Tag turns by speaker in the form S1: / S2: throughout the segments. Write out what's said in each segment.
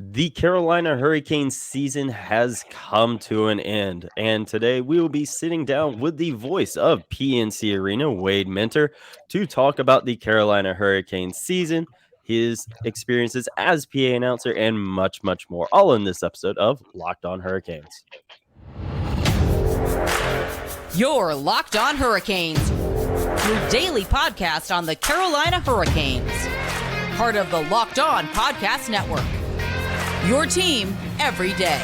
S1: The Carolina Hurricanes season has come to an end, and today we will be sitting down with the voice of PNC Arena, Wade Minter, to talk about the Carolina Hurricanes season, his experiences as PA announcer, and much, much more. All in this episode of Locked On Hurricanes.
S2: You're Locked On Hurricanes, your daily podcast on the Carolina Hurricanes, part of the Locked On Podcast Network. Your team every day.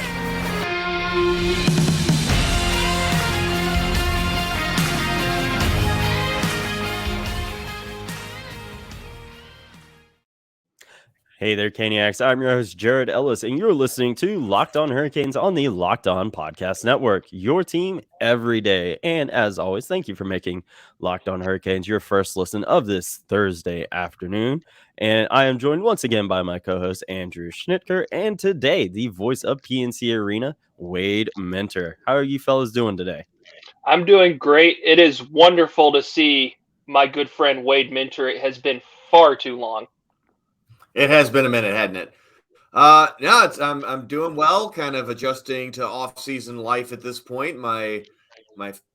S1: Hey there, Caniacs. I'm your host, Jared Ellis, and you're listening to Locked On Hurricanes on the Locked On Podcast Network, your team every day. And as always, thank you for making Locked On Hurricanes your first listen of this Thursday afternoon. And I am joined once again by my co-host, Andrew Schnittker, and today, the voice of PNC Arena, Wade Minter. How are you fellas doing today?
S3: I'm doing great. It is wonderful to see my good friend Wade Minter. It has been far too long.
S4: It has been a minute, hadn't it? I'm doing well, kind of adjusting to off-season life at this point. My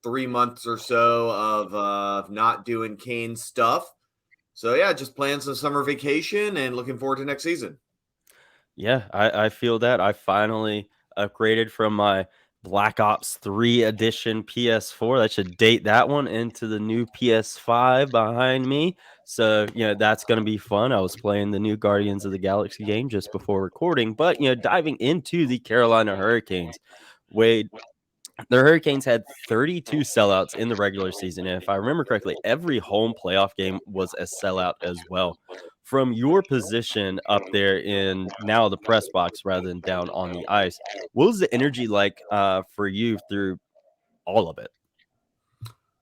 S4: 3 months or so of not doing Cane stuff. So yeah, just planning some summer vacation and looking forward to next season.
S1: Yeah, I feel that. I finally upgraded from my Black Ops 3 edition PS4. That should date that one into the new PS5 behind me. So, that's going to be fun. I was playing the new Guardians of the Galaxy game just before recording, but, diving into the Carolina Hurricanes. Wade, the Hurricanes had 32 sellouts in the regular season. And if I remember correctly, every home playoff game was a sellout as well. From your position up there in now the press box rather than down on the ice, what was the energy like for you through all of it?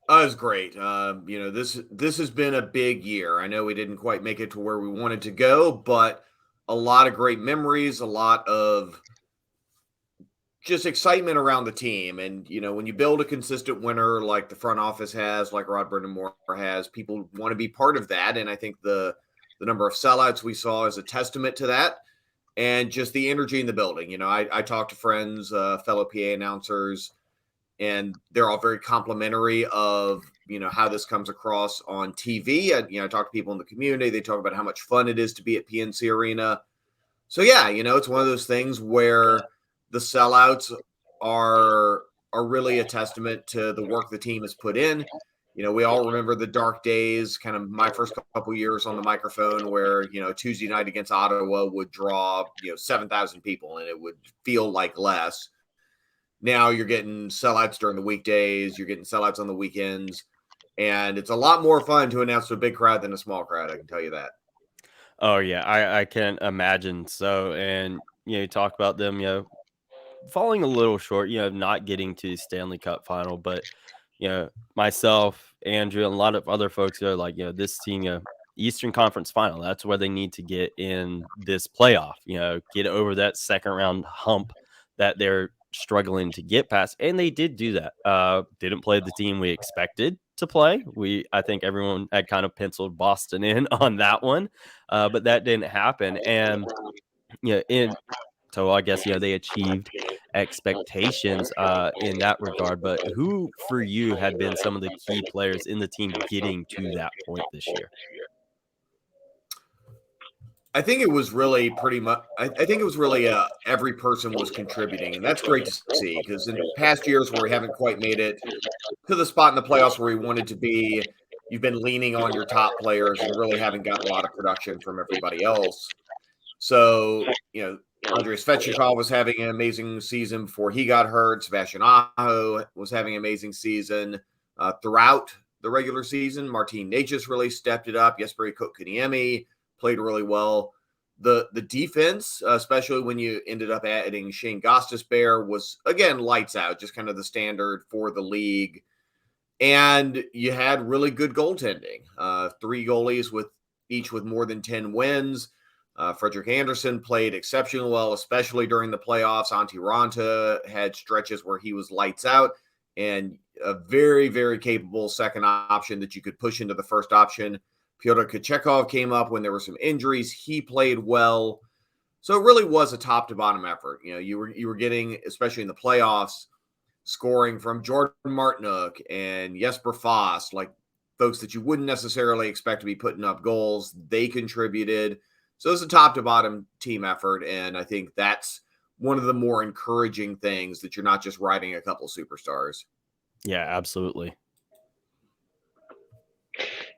S4: It was great. This has been a big year. I know we didn't quite make it to where we wanted to go, but a lot of great memories, a lot of just excitement around the team. And, when you build a consistent winner like the front office has, like Brind'amour has, people want to be part of that. And I think the number of sellouts we saw is a testament to that, and just the energy in the building. I talked to friends, fellow PA announcers, and they're all very complimentary of, how this comes across on TV. I talk to people in the community. They talk about how much fun it is to be at PNC Arena. So yeah, it's one of those things where the sellouts are really a testament to the work the team has put in. We all remember the dark days, kind of my first couple years on the microphone where, Tuesday night against Ottawa would draw, 7,000 people and it would feel like less. Now you're getting sellouts during the weekdays, you're getting sellouts on the weekends, and it's a lot more fun to announce to a big crowd than a small crowd, I can tell you that.
S1: Oh, yeah, I can imagine so. And, you talk about them, falling a little short, not getting to the Stanley Cup Final, but myself, Andrew, and a lot of other folks are like, this team, Eastern Conference Final, that's where they need to get in this playoff, get over that second round hump that they're struggling to get past. And they did do that. Didn't play the team we expected to play. I think everyone had kind of penciled Boston in on that one, but that didn't happen. And, so I guess, they achieved expectations in that regard. But who for you had been some of the key players in the team getting to that point this year?
S4: I think it was really pretty much, I think it was really every person was contributing. And that's great to see, because in past years where we haven't quite made it to the spot in the playoffs where we wanted to be, you've been leaning on your top players and really haven't gotten a lot of production from everybody else. So, Andrei Svechnikov was having an amazing season before he got hurt. Sebastian Aho was having an amazing season throughout the regular season. Martin Necas really stepped it up. Jesperi Kotkaniemi played really well. The defense, especially when you ended up adding Shane Gostisbehere, was, again, lights out, just kind of the standard for the league. And you had really good goaltending. 3 goalies each with more than 10 wins. Frederik Andersen played exceptionally well, especially during the playoffs. Antti Raanta had stretches where he was lights out, and a very, very capable second option that you could push into the first option. Pyotr Kochetkov came up when there were some injuries. He played well. So it really was a top to bottom effort. You were getting, especially in the playoffs, scoring from Jordan Martinook and Jesper Foss, like folks that you wouldn't necessarily expect to be putting up goals. They contributed. So it's a top to bottom team effort. And I think that's one of the more encouraging things, that you're not just riding a couple superstars.
S1: Yeah, absolutely.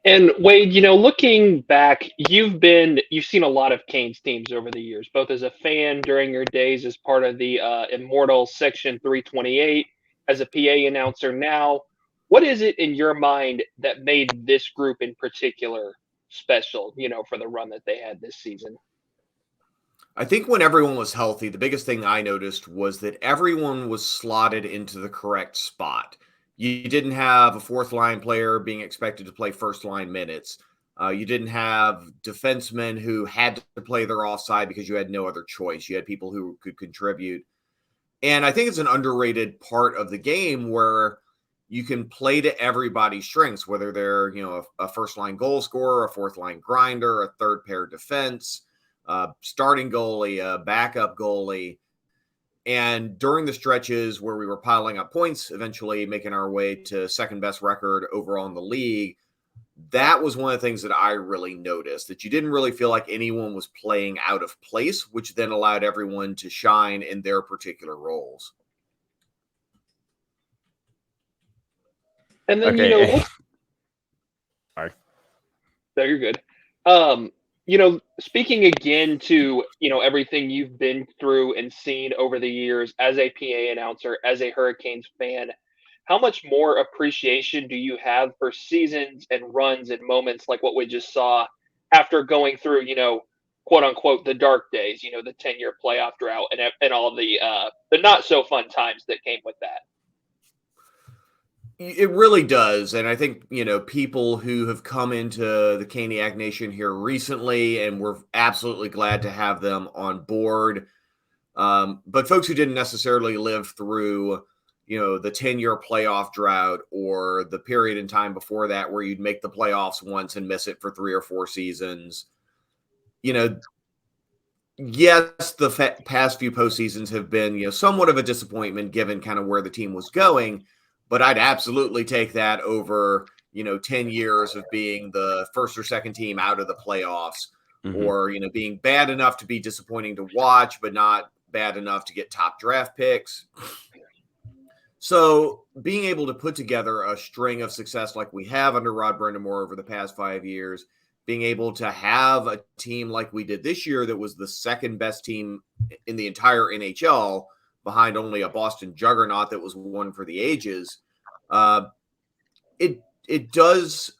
S3: And Wade, looking back, you've seen a lot of Canes teams over the years, both as a fan during your days as part of the Immortal Section 328, as a PA announcer now. What is it in your mind that made this group in particular special, for the run that they had this season?
S4: I think when everyone was healthy, the biggest thing I noticed was that everyone was slotted into the correct spot. You didn't have a fourth line player being expected to play first line minutes. You didn't have defensemen who had to play their offside because you had no other choice. You had people who could contribute. And I think it's an underrated part of the game where you can play to everybody's strengths, whether they're, a first line goal scorer, a fourth line grinder, a third pair defense, starting goalie, a backup goalie. And during the stretches where we were piling up points, eventually making our way to second best record overall in the league, that was one of the things that I really noticed, that you didn't really feel like anyone was playing out of place, which then allowed everyone to shine in their particular roles.
S3: And then,
S1: Okay. Sorry.
S3: No, you're good. Speaking again to, everything you've been through and seen over the years as a PA announcer, as a Hurricanes fan, how much more appreciation do you have for seasons and runs and moments like what we just saw after going through, quote unquote, the dark days, the 10-year playoff drought and all the not so fun times that came with that?
S4: It really does. And I think, people who have come into the Caniac Nation here recently, and we're absolutely glad to have them on board. But folks who didn't necessarily live through, the 10-year playoff drought, or the period in time before that where you'd make the playoffs once and miss it for 3 or 4 seasons. Yes, the past few postseasons have been, somewhat of a disappointment given kind of where the team was going. But I'd absolutely take that over, 10 years of being the first or second team out of the playoffs, or, being bad enough to be disappointing to watch, but not bad enough to get top draft picks. So being able to put together a string of success like we have under Rod Brind'amour over the past 5 years, being able to have a team like we did this year that was the second best team in the entire NHL, behind only a Boston juggernaut that was one for the ages, it does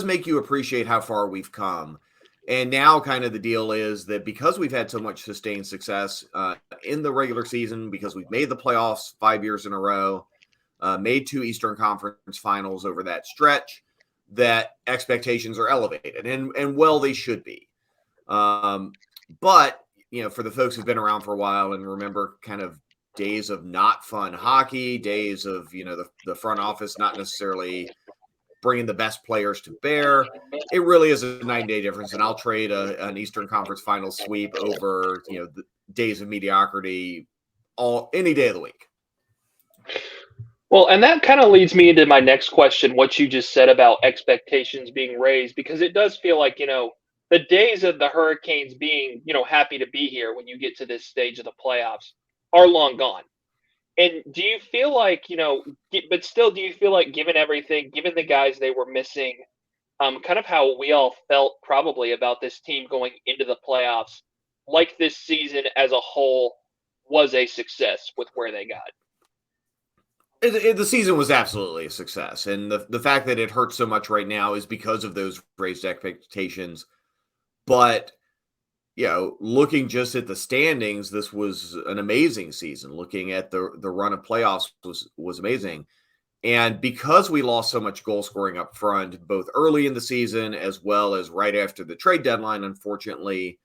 S4: make you appreciate how far we've come. And now kind of the deal is that because we've had so much sustained success in the regular season, because we've made the playoffs 5 years in a row, made 2 Eastern Conference finals over that stretch, that expectations are elevated, and well, they should be. But, for the folks who've been around for a while and remember kind of days of not fun hockey, days of, the front office not necessarily bringing the best players to bear, it really is a 9-day difference. And I'll trade an Eastern Conference final sweep over, the days of mediocrity any day of the week.
S3: Well, and that kind of leads me into my next question, what you just said about expectations being raised, because it does feel like, the days of the Hurricanes being, happy to be here when you get to this stage of the playoffs are long gone. And do you feel like, but still, do you feel like given everything, given the guys they were missing, kind of how we all felt probably about this team going into the playoffs, like this season as a whole was a success with where they got?
S4: The season was absolutely a success. And the fact that it hurts so much right now is because of those raised expectations. But, looking just at the standings, this was an amazing season. Looking at the run of playoffs was amazing. And because we lost so much goal scoring up front, both early in the season as well as right after the trade deadline, unfortunately,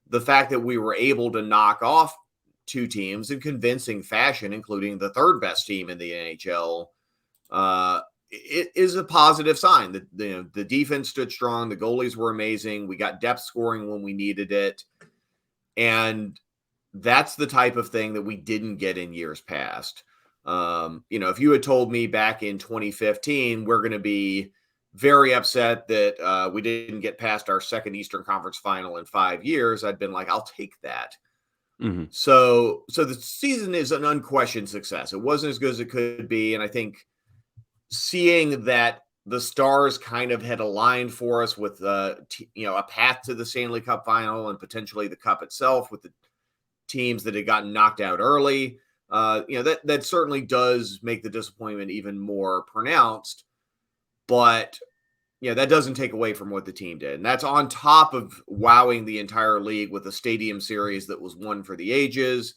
S4: the fact that we were able to knock off 2 teams in convincing fashion, including the third best team in the NHL, it is a positive sign. The defense stood strong. The goalies were amazing. We got depth scoring when we needed it. And that's the type of thing that we didn't get in years past. If you had told me back in 2015, we're going to be very upset that we didn't get past our second Eastern Conference final in 5 years, I'd been like, I'll take that.
S1: Mm-hmm.
S4: So the season is an unquestioned success. It wasn't as good as it could be. And I think seeing that the stars kind of had aligned for us with, a path to the Stanley Cup final and potentially the cup itself with the teams that had gotten knocked out early, that certainly does make the disappointment even more pronounced. But that doesn't take away from what the team did. And that's on top of wowing the entire league with a stadium series that was one for the ages.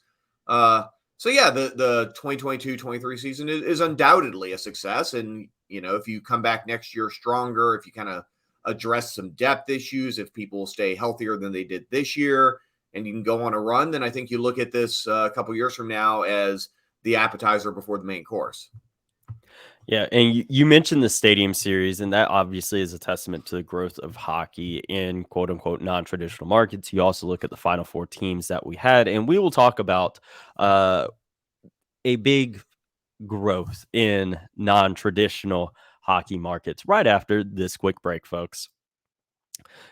S4: The 2022-23 season is undoubtedly a success. And, if you come back next year stronger, if you kind of address some depth issues, if people stay healthier than they did this year, and you can go on a run, then I think you look at this a couple years from now as the appetizer before the main course.
S1: Yeah, and you mentioned the stadium series, and that obviously is a testament to the growth of hockey in quote-unquote non-traditional markets. You also look at the Final Four teams that we had, and we will talk about a big growth in non-traditional hockey markets right after this quick break, folks.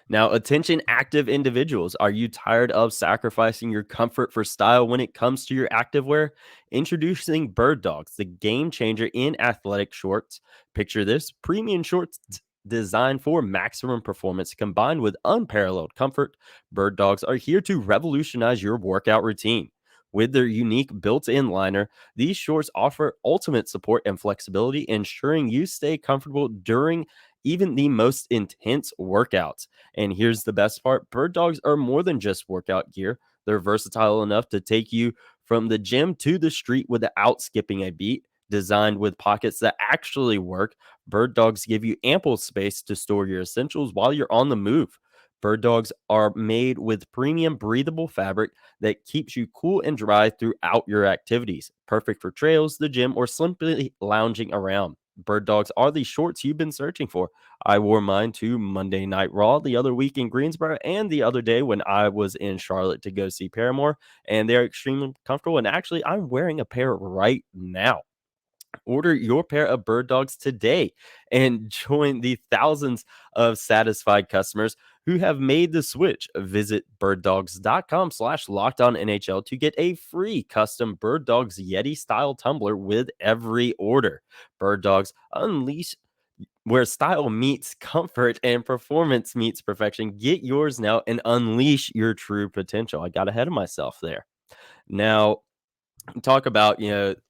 S1: Now, attention active individuals, are you tired of sacrificing your comfort for style when it comes to your activewear? Introducing Birddogs, the game changer in athletic shorts. Picture this: premium shorts designed for maximum performance combined with unparalleled comfort. Birddogs are here to revolutionize your workout routine. With their unique built-in liner, these shorts offer ultimate support and flexibility, ensuring you stay comfortable during even the most intense workouts. And here's the best part: Birddogs are more than just workout gear. They're versatile enough to take you from the gym to the street without skipping a beat. Designed with pockets that actually work, Birddogs give you ample space to store your essentials while you're on the move. Birddogs are made with premium breathable fabric that keeps you cool and dry throughout your activities. Perfect for trails, the gym, or simply lounging around. Birddogs are the shorts you've been searching for. I wore mine to Monday Night Raw the other week in Greensboro and the other day when I was in Charlotte to go see Paramore, and they're extremely comfortable. And actually, I'm wearing a pair right now. Order your pair of Birddogs today and join the thousands of satisfied customers who have made the switch. Visit birddogs.com/lockedonnhl to get a free custom Birddogs Yeti style tumbler with every order. Birddogs, unleash where style meets comfort and performance meets perfection. Get yours now and unleash your true potential. I got ahead of myself there. Now, talk about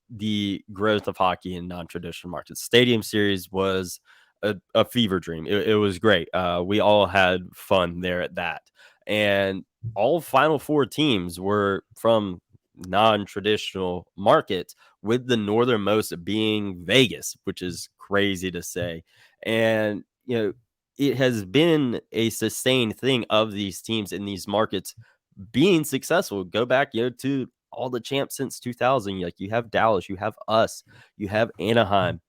S1: the growth of hockey in non-traditional markets. Stadium series was a fever dream. It was great. We all had fun there at that, and all Final Four teams were from non-traditional markets, with the northernmost being Vegas, which is crazy to say. And it has been a sustained thing of these teams in these markets being successful. Go back to all the champs since 2000. Like, you have Dallas, you have us, you have Anaheim,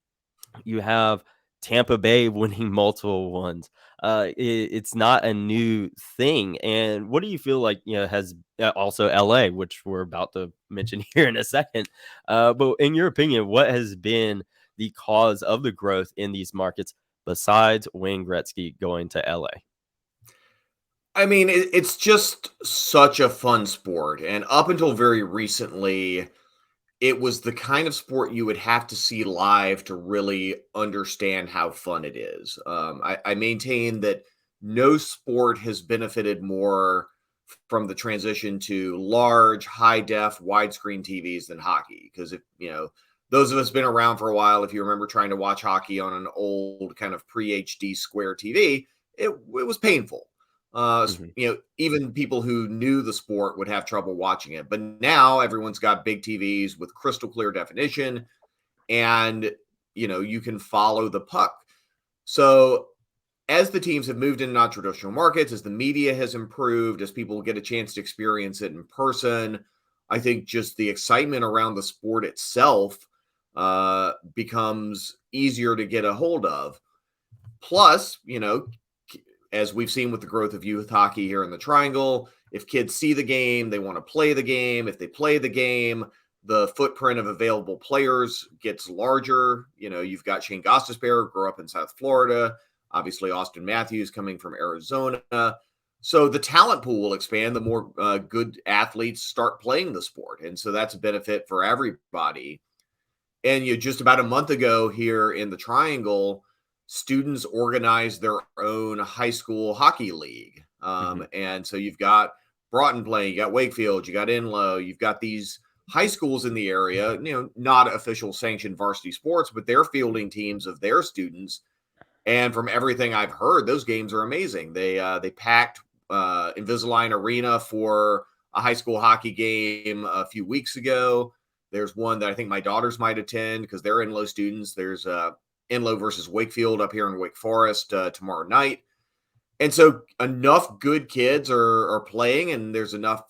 S1: you have Tampa Bay winning multiple ones. It's not a new thing. And what do you feel like has also LA, which we're about to mention here in a second, but in your opinion, what has been the cause of the growth in these markets besides Wayne Gretzky going to LA?
S4: I mean, it's just such a fun sport. And up until very recently, it was the kind of sport you would have to see live to really understand how fun it is. I maintain that no sport has benefited more from the transition to large, high-def, widescreen TVs than hockey. Because if those of us been around for a while, if you remember trying to watch hockey on an old kind of pre-HD square TV, it was painful. Even people who knew the sport would have trouble watching it. But now everyone's got big TVs with crystal clear definition, and you can follow the puck. So as the teams have moved into non-traditional markets, as the media has improved, as people get a chance to experience it in person, I think just the excitement around the sport itself becomes easier to get a hold of. Plus, as we've seen with the growth of youth hockey here in the Triangle, if kids see the game, they want to play the game. If they play the game, the footprint of available players gets larger. You've got Shane Gostisbehere, grew up in South Florida. Obviously, Austin Matthews coming from Arizona. So the talent pool will expand the more good athletes start playing the sport. And so that's a benefit for everybody. And just about a month ago here in the Triangle, students organized their own high school hockey league. And so you've got Broughton playing, you got Wakefield, you got Enloe, you've got these high schools in the area, not official sanctioned varsity sports, but they're fielding teams of their students. And from everything I've heard, those games are amazing. They packed Invisalign Arena for a high school hockey game a few weeks ago. There's one that I think my daughters might attend because they're Enloe students. There's Enloe versus Wakefield up here in Wake Forest tomorrow night. And so enough good kids are playing, and there's enough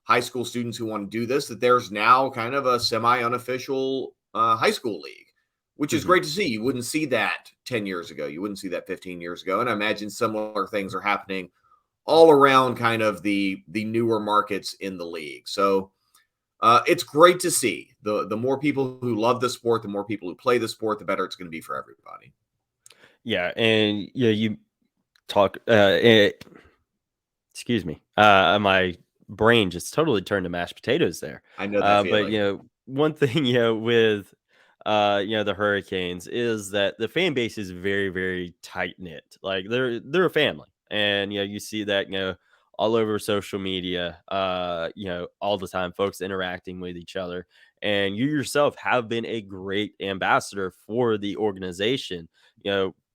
S4: high school students who want to do this that there's now kind of a semi-unofficial high school league, which is great to see. You wouldn't see that 10 years ago. You wouldn't see that 15 years ago. And I imagine similar things are happening all around kind of the newer markets in the league. So it's great to see. The more people who love the sport, the more people who play the sport, the better it's going to be for everybody.
S1: Yeah. And you talk, excuse me. My brain just totally turned to mashed potatoes there.
S4: I know that feeling.
S1: But one thing with the Hurricanes is that the fan base is very, very tight knit. Like they're a family, and you see that all over social media, all the time, folks interacting with each other. And you yourself have been a great ambassador for the organization.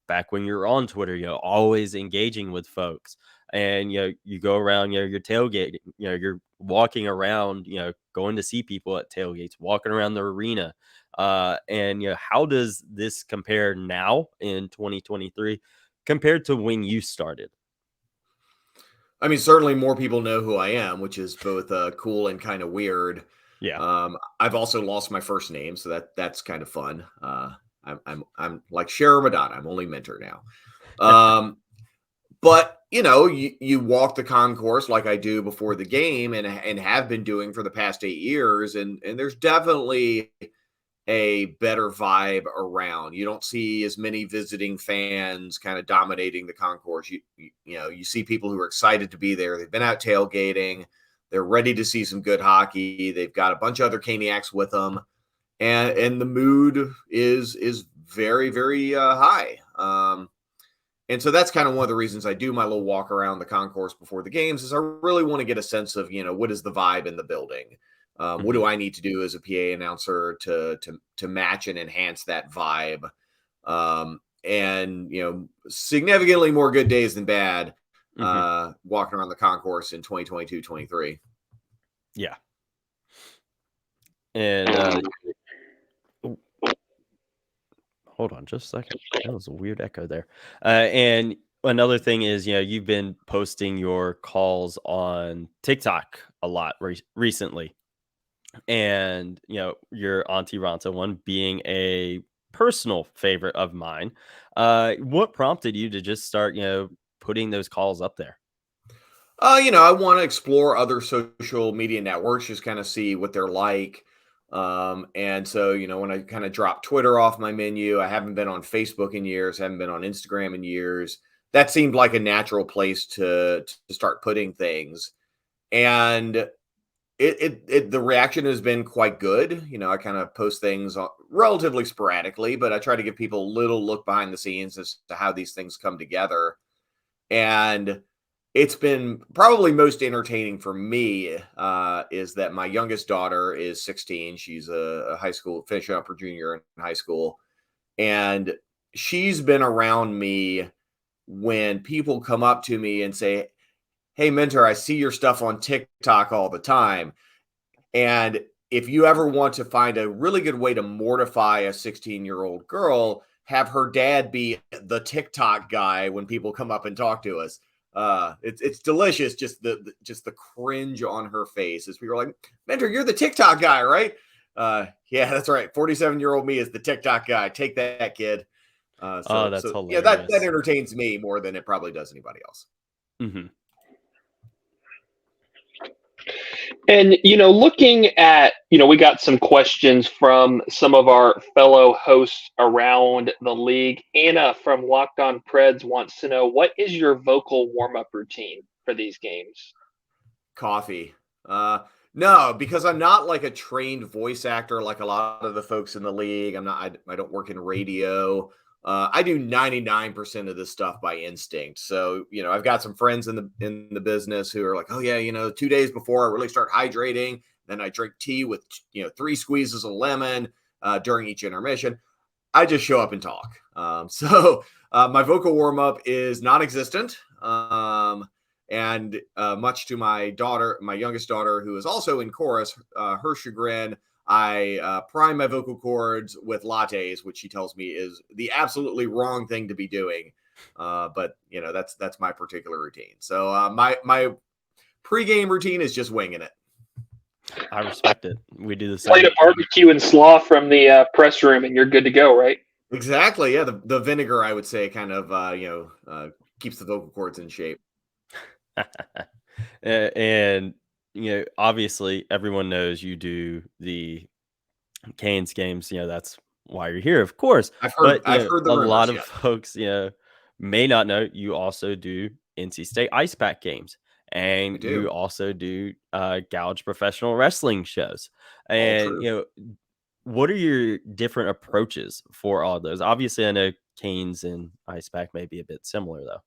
S1: Back when you're on Twitter, always engaging with folks. And you go around, you're tailgating, you're walking around, going to see people at tailgates, walking around the arena. And how does this compare now in 2023 compared to when you started?
S4: I mean, certainly more people know who I am, which is both cool and kind of weird.
S1: Yeah.
S4: I've also lost my first name, so that's kind of fun. I'm like Cher Madonna. I'm only Mentor now. But you walk the concourse like I do before the game and have been doing for the past 8 years, and there's definitely a better vibe around. You don't see as many visiting fans kind of dominating the concourse. You see people who are excited to be there. They've been out tailgating. They're ready to see some good hockey. They've got a bunch of other Caniacs with them, and the mood is very, very high. And so that's kind of one of the reasons I do my little walk around the concourse before the games is I really want to get a sense of, what is the vibe in the building? What do I need to do as a PA announcer to match and enhance that vibe? And, significantly more good days than bad walking around the concourse in 2022, 23.
S1: Yeah. And hold on just a second. That was a weird echo there. And another thing is, you've been posting your calls on TikTok a lot recently. And, your Auntie Ronta one being a personal favorite of mine. What prompted you to just start, putting those calls up there?
S4: I want to explore other social media networks, just kind of see what they're like. And so, when I kind of dropped Twitter off my menu, I haven't been on Facebook in years, haven't been on Instagram in years. That seemed like a natural place to start putting things. And the reaction has been quite good. I kind of post things relatively sporadically, but I try to give people a little look behind the scenes as to how these things come together. And it's been probably most entertaining for me is that my youngest daughter is 16. She's a high school, finishing up her junior in high school. And she's been around me when people come up to me and say, "Hey, Mentor, I see your stuff on TikTok all the time. And if you ever want to find a really good way to mortify a 16-year-old girl, have her dad be the TikTok guy when people come up and talk to us." It's delicious. Just the cringe on her face as people are like, "Mentor, you're the TikTok guy, right?" Yeah, that's right. 47-year-old me is the TikTok guy. Take that, kid. That's hilarious. Yeah, that entertains me more than it probably does anybody else.
S1: Mm-hmm.
S3: And, looking at, we got some questions from some of our fellow hosts around the league. Anna from Locked On Preds wants to know, what is your vocal warm-up routine for these games?
S4: Coffee. No, because I'm not like a trained voice actor like a lot of the folks in the league. I don't work in radio. I do 99% of this stuff by instinct. So, I've got some friends in the business who are like, oh yeah, 2 days before I really start hydrating, then I drink tea with 3 squeezes of lemon during each intermission. I just show up and talk. So my vocal warm up is non-existent. And much to my youngest daughter, who is also in chorus, her chagrin, I prime my vocal cords with lattes, which she tells me is the absolutely wrong thing to be doing. But that's my particular routine. So my pregame routine is just winging it.
S1: I respect it. We do the same.
S3: Plate of barbecue and slaw from the press room, and you're good to go, right?
S4: Exactly. Yeah, the vinegar, I would say, kind of keeps the vocal cords in shape.
S1: And obviously everyone knows you do the Canes games. That's why you're here, of course.
S4: I've heard the
S1: a
S4: rumors,
S1: lot of
S4: yeah.
S1: folks may not know you also do NC State Ice Pack games, and you also do Gouge professional wrestling shows. And what are your different approaches for all those? Obviously, I know Canes and Ice Pack may be a bit similar, though.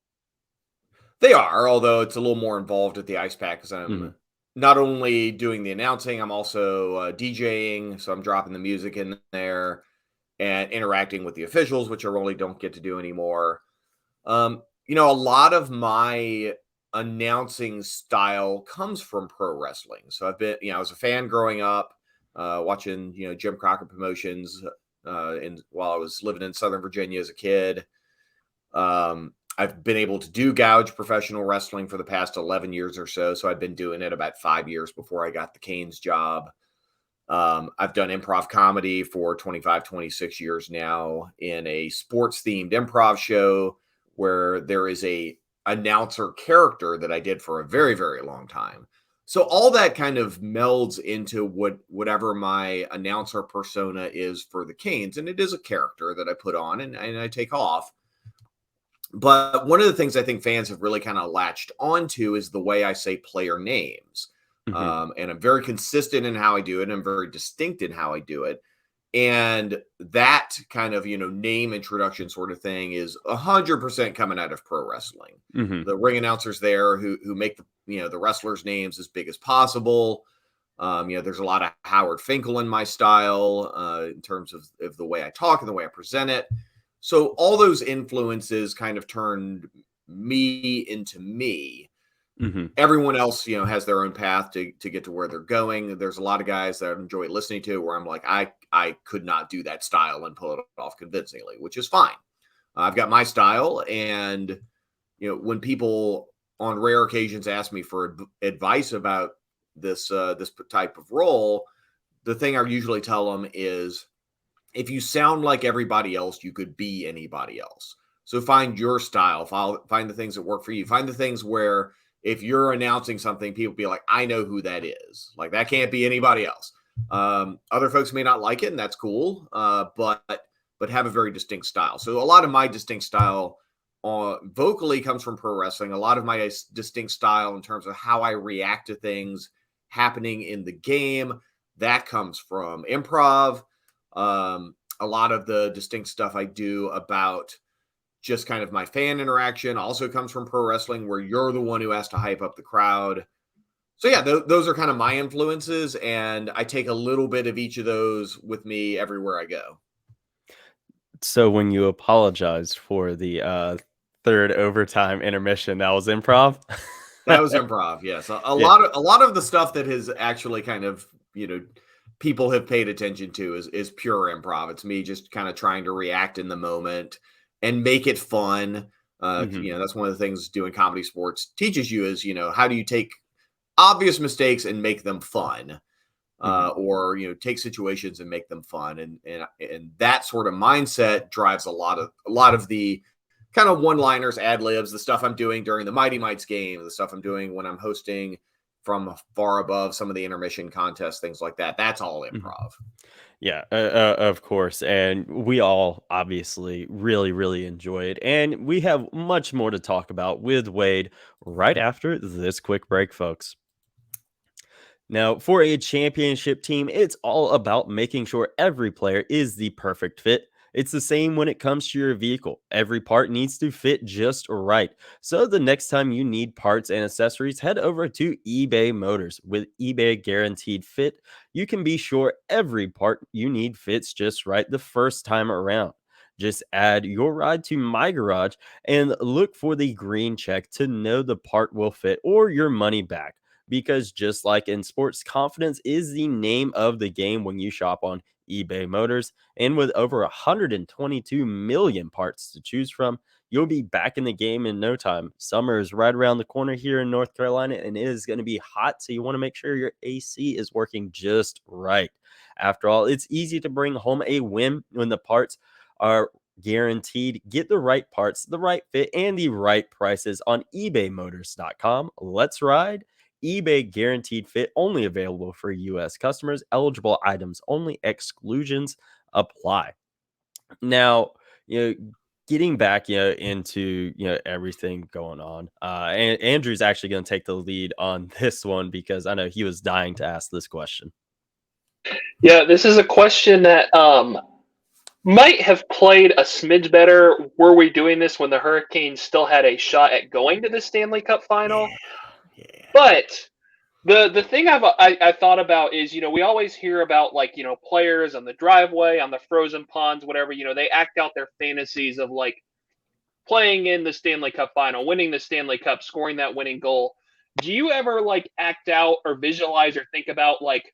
S4: They are, although it's a little more involved at the Ice Pack because I'm not only doing the announcing, I'm also DJing. So I'm dropping the music in there and interacting with the officials, which I really don't get to do anymore. A lot of my announcing style comes from pro wrestling. So I've been, I was a fan growing up, watching, Jim Crockett Promotions while I was living in Southern Virginia as a kid. I've been able to do Gouge professional wrestling for the past 11 years or so. So I've been doing it about 5 years before I got the Canes job. I've done improv comedy for 25, 26 years now in a sports themed improv show where there is a announcer character that I did for a very, very long time. So all that kind of melds into whatever my announcer persona is for the Canes. And it is a character that I put on and I take off. But one of the things I think fans have really kind of latched onto is the way I say player names. And I'm very consistent in how I do it. I'm very distinct in how I do it. And that kind of, name introduction sort of thing is 100% coming out of pro wrestling. The ring announcers there who make the wrestlers' names as big as possible. There's a lot of Howard Finkel in my style in terms of the way I talk and the way I present it. So all those influences kind of turned me into me. Everyone else, has their own path to get to where they're going. There's a lot of guys that I enjoy listening to where I'm like, I could not do that style and pull it off convincingly, which is fine. I've got my style. And, when people on rare occasions ask me for advice about this type of role, the thing I usually tell them is, if you sound like everybody else, you could be anybody else. So find your style, find the things that work for you. Find the things where if you're announcing something, people be like, I know who that is. Like that can't be anybody else. Other folks may not like it, and that's cool. But have a very distinct style. So a lot of my distinct style vocally comes from pro wrestling. A lot of my distinct style in terms of how I react to things happening in the game, that comes from improv. A lot of the distinct stuff I do about just kind of my fan interaction also comes from pro wrestling, where you're the one who has to hype up the crowd. So yeah, those are kind of my influences, and I take a little bit of each of those with me everywhere I go.
S1: So when you apologized for the third overtime intermission, that was improv?
S4: That was improv, yes. A lot of the stuff that has actually kind of, people have paid attention to is pure improv. It's me just kind of trying to react in the moment and make it fun. That's one of the things doing comedy sports teaches you is, how do you take obvious mistakes and make them fun? Or, take situations and make them fun. And that sort of mindset drives a lot of the kind of one-liners, ad libs, the stuff I'm doing during the Mighty Mites game, the stuff I'm doing when I'm hosting from far above some of the intermission contests, things like that. That's all improv.
S1: Yeah, of course. And we all obviously really, really enjoy it. And we have much more to talk about with Wade right after this quick break, folks. Now, for a championship team, it's all about making sure every player is the perfect fit. It's the same when it comes to your vehicle. Every part needs to fit just right. So, the next time you need parts and accessories, head over to eBay Motors. With eBay Guaranteed Fit, you can be sure every part you need fits just right the first time around. Just add your ride to My Garage and look for the green check to know the part will fit or your money back, because just like in sports, confidence is the name of the game when you shop on eBay Motors. And with over 122 million parts to choose from, you'll be back in the game in no time. Summer is right around the corner here in North Carolina, and it is going to be hot, so you want to make sure your AC is working just right. After all, it's easy to bring home a win when the parts are guaranteed. Get the right parts, the right fit, and the right prices on ebaymotors.com. Let's ride. eBay Guaranteed Fit, only available for U.S. customers. Eligible items only. Exclusions apply. Now, getting back, into, everything going on. And Andrew's actually going to take the lead on this one because I know he was dying to ask this question.
S3: Yeah, this is a question that might have played a smidge better were we doing this when the Hurricanes still had a shot at going to the Stanley Cup Final.
S4: Yeah.
S3: But the thing I thought about is, we always hear about, like, players on the driveway, on the frozen ponds, whatever, they act out their fantasies of, like, playing in the Stanley Cup Final, winning the Stanley Cup, scoring that winning goal. Do you ever, like, act out or visualize or think about, like,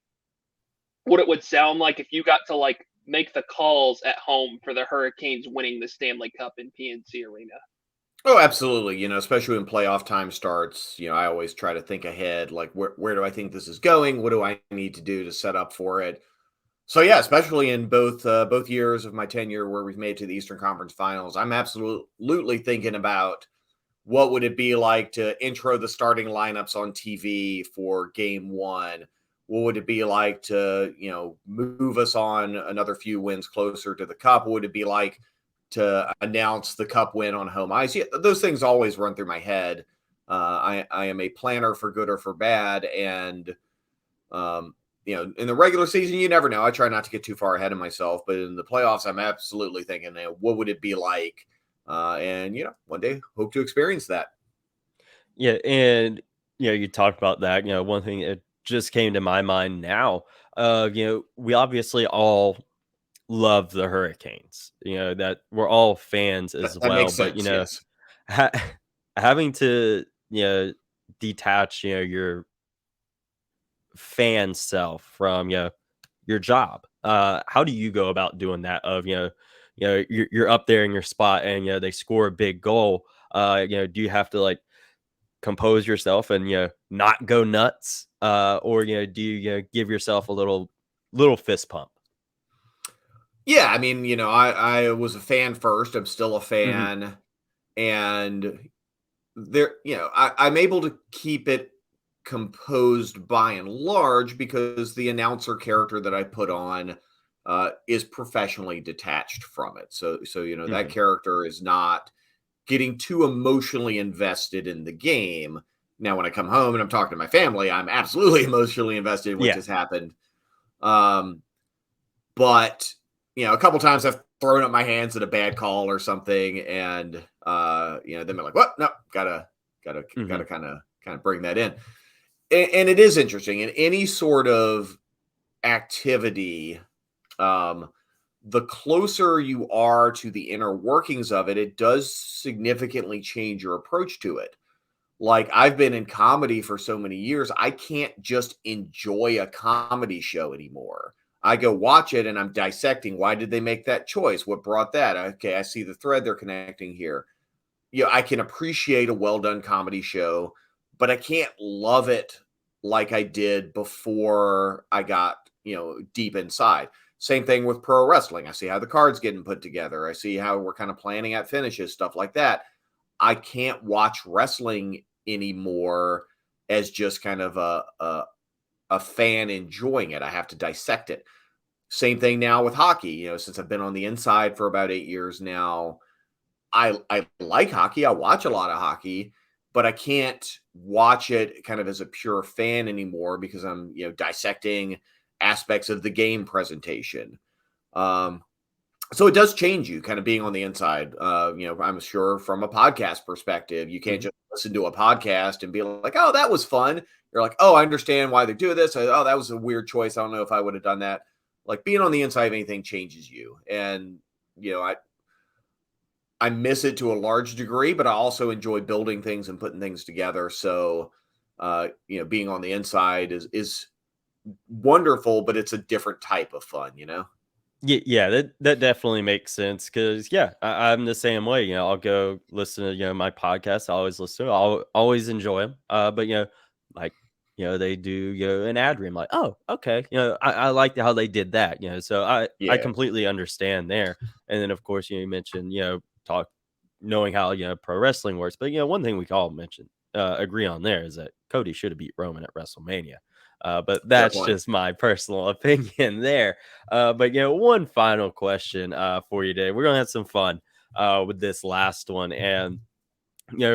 S3: what it would sound like if you got to, like, make the calls at home for the Hurricanes winning the Stanley Cup in PNC Arena?
S4: Oh, absolutely. Especially when playoff time starts, I always try to think ahead, like where do I think this is going? What do I need to do to set up for it? So yeah, especially in both years of my tenure where we've made to the Eastern Conference Finals, I'm absolutely thinking about what would it be like to intro the starting lineups on TV for game one? What would it be like to, move us on another few wins closer to the cup? What would it be like to announce the cup win on home ice? Yeah, those things always run through my head. I am a planner for good or for bad. And, in the regular season, you never know. I try not to get too far ahead of myself, but in the playoffs, I'm absolutely thinking, what would it be like? And one day hope to experience that.
S1: Yeah. And, you talked about that. One thing that just came to my mind now, we obviously all love the Hurricanes, that we're all fans as
S4: That
S1: well.
S4: makes
S1: But,
S4: sense. Yes.
S1: ha- having to, detach, your fan self from, your job. How do you go about doing that? Of, you're up there in your spot and, they score a big goal. Do you have to, like, compose yourself and, not go nuts? Or, do you, give yourself a little fist pump?
S4: Yeah, I mean, I was a fan first. I'm still a
S1: Mhm.
S4: fan, and there, I'm able to keep it composed by and large because the announcer character that I put on is professionally detached from it. So that
S1: Mhm.
S4: character is not getting too emotionally invested in the game. Now, when I come home and I'm talking to my family, I'm absolutely emotionally invested in what
S1: Yeah.
S4: just happened. But a couple times I've thrown up my hands at a bad call or something, and then they're like, "What? No, gotta
S1: Mhm.
S4: kind of bring that in." And it is interesting in any sort of activity. Um, the closer you are to the inner workings of it, it does significantly change your approach to it. Like, I've been in comedy for so many years, I can't just enjoy a comedy show anymore. I go watch it and I'm dissecting. Why did they make that choice? What brought that? Okay, I see the thread they're connecting here. I can appreciate a well done comedy show, but I can't love it like I did before I got, deep inside. Same thing with pro wrestling. I see how the cards getting put together. I see how we're kind of planning out finishes, stuff like that. I can't watch wrestling anymore as just kind of a fan enjoying it. I have to dissect it. Same thing now with hockey. You know, since I've been on the inside for about 8 years now, I like hockey. I watch a lot of hockey, but I can't watch it kind of as a pure fan anymore because I'm, you know, dissecting aspects of the game presentation. So it does change you kind of being on the inside. You know, I'm sure from a podcast perspective, you can't just listen to a podcast and be like, oh, that was fun. You're like, oh, I understand why they're doing this. Oh, that was a weird choice. I don't know if I would have done that. Like being on the inside of anything changes you. And, you know, I miss it to a large degree, but I also enjoy building things and putting things together. So, you know, being on the inside is wonderful, but it's a different type of fun, you know?
S1: Yeah, that definitely makes sense because I'm the same way. You know, I'll go listen to my podcast. I always listen to. I'll always enjoy them. But like they do an ad read. I'm like, oh, okay. I like how they did that. So I
S4: Yeah.
S1: completely understand there. And then of course you mentioned talk knowing how pro wrestling works. But one thing we can all mention agree on there is that Cody should have beat Roman at WrestleMania. But
S4: Fair
S1: that's
S4: point.
S1: just my personal opinion there. But one final question for you today. We're gonna have some fun with this last one, and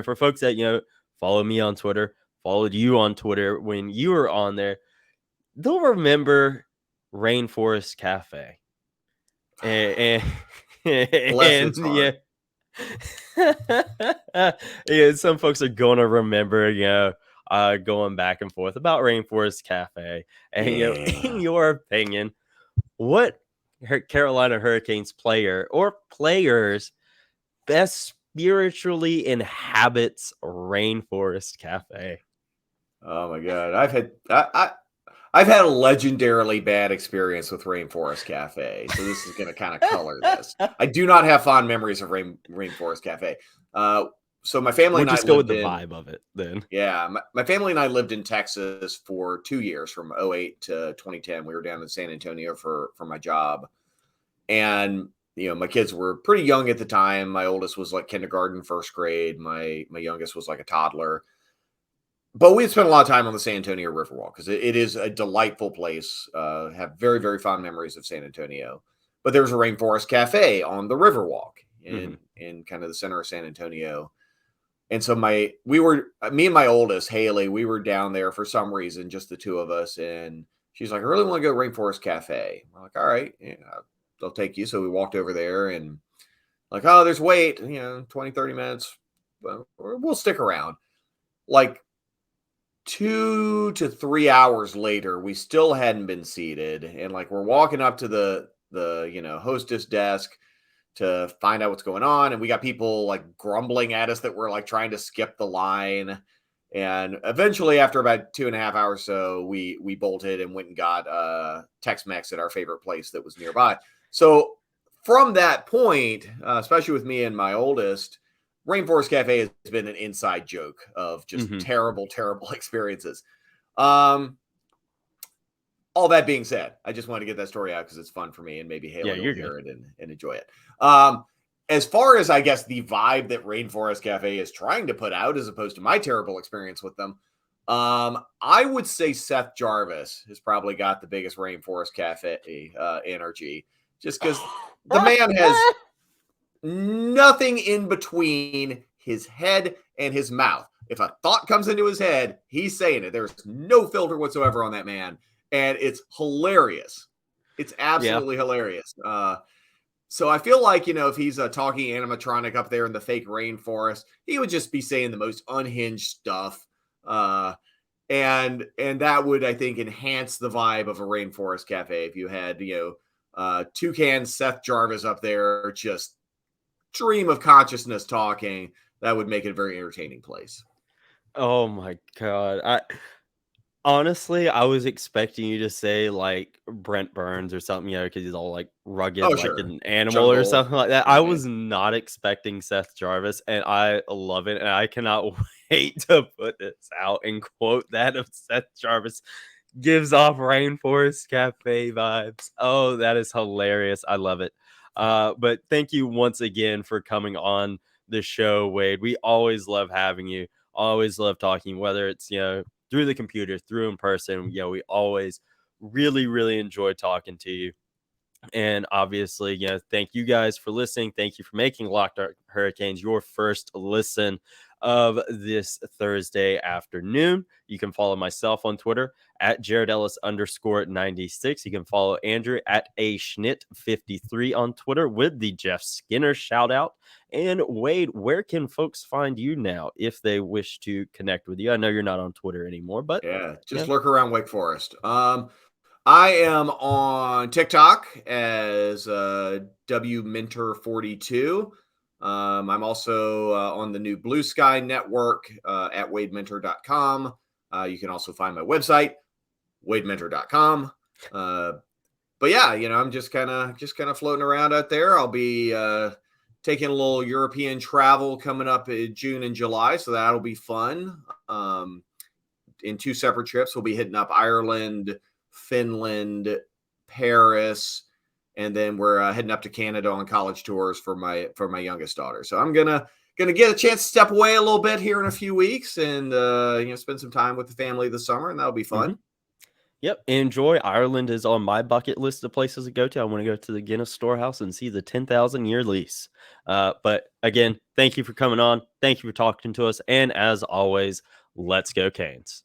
S1: for folks that follow me on Twitter, followed you on Twitter when you were on there, they'll remember Rainforest Cafe, and
S4: Bless its heart.
S1: Some folks are gonna remember, going back and forth about Rainforest Cafe, and in your opinion, what Carolina Hurricanes player or players best spiritually inhabits Rainforest Cafe?
S4: Oh my God. I've had a legendarily bad experience with Rainforest Cafe. So this is going to kind of color this. I do not have fond memories of Rainforest Cafe. So my family
S1: We'll
S4: and I
S1: just go with
S4: lived
S1: the
S4: in,
S1: vibe of it then.
S4: yeah, my family and I lived in Texas for 2 years from 08 to 2010. We were down in San Antonio for my job. And my kids were pretty young at the time. My oldest was like kindergarten, first grade. My youngest was like a toddler. But we had spent a lot of time on the San Antonio Riverwalk because it is a delightful place. Have very, very fond memories of San Antonio. But there's a Rainforest Cafe on the Riverwalk in kind of the center of San Antonio. And so me and my oldest, Haley, we were down there for some reason, just the two of us. And she's like, I really want to go to Rainforest Cafe. We're like, all right, they'll take you. So we walked over there and like, oh, there's wait, 20, 30 minutes. But we'll stick around. Like 2 to 3 hours later, we still hadn't been seated. And like, we're walking up to the hostess desk to find out what's going on. And we got people like grumbling at us that we're like trying to skip the line. And eventually, after about 2.5 hours, so we bolted and went and got Tex-Mex at our favorite place that was nearby. So from that point, especially with me and my oldest, Rainforest Cafe has been an inside joke of just terrible, terrible experiences. All that being said, I just wanted to get that story out because it's fun for me and maybe Haley will hear it and enjoy it. As far as, I guess, the vibe that Rainforest Cafe is trying to put out as opposed to my terrible experience with them, I would say Seth Jarvis has probably got the biggest Rainforest Cafe energy just because the man has nothing in between his head and his mouth. If a thought comes into his head, he's saying it. There's no filter whatsoever on that man. And it's hilarious. It's absolutely hilarious. So I feel like, if he's a talking animatronic up there in the fake rainforest, he would just be saying the most unhinged stuff. And that would, I think, enhance the vibe of a Rainforest Cafe if you had, Toucan Seth Jarvis up there, just stream of consciousness talking. That would make it a very entertaining place.
S1: Oh my God. Honestly, I was expecting you to say like Brent Burns or something, because he's all like rugged, like
S4: sure.
S1: an animal
S4: Jungle.
S1: or something like that. I was not expecting Seth Jarvis, and I love it. And I cannot wait to put this out and quote that of Seth Jarvis gives off Rainforest Cafe vibes. Oh, that is hilarious. I love it. But thank you once again for coming on the show, Wade. We always love having you. Always love talking, whether it's, through the computer, through in person. We always really enjoy talking to you. And obviously, thank you guys for listening. Thank you for making Locked On Hurricanes your first listen of this Thursday afternoon. You can follow myself on Twitter at Jared Ellis _96. You can follow Andrew at aschnitt53 on Twitter with the Jeff Skinner shout out. And Wade, where can folks find you now if they wish to connect with you? I know you're not on Twitter anymore, but
S4: just lurk around Wake Forest. I am on TikTok as WMentor42. I'm also on the new Blue Sky Network at wadementor.com. You can also find my website, wadementor.com. But yeah, I'm just kind of floating around out there. I'll be taking a little European travel coming up in June and July, so that'll be fun. In 2 separate trips, we'll be hitting up Ireland, Finland, Paris, and then we're heading up to Canada on college tours for my youngest daughter. So I'm gonna get a chance to step away a little bit here in a few weeks and spend some time with the family this summer, and that'll be fun.
S1: Yep, enjoy. Ireland is on my bucket list of places to go to. I want to go to the Guinness Storehouse and see the 10,000-year lease. But again, thank you for coming on. Thank you for talking to us. And as always, let's go Canes.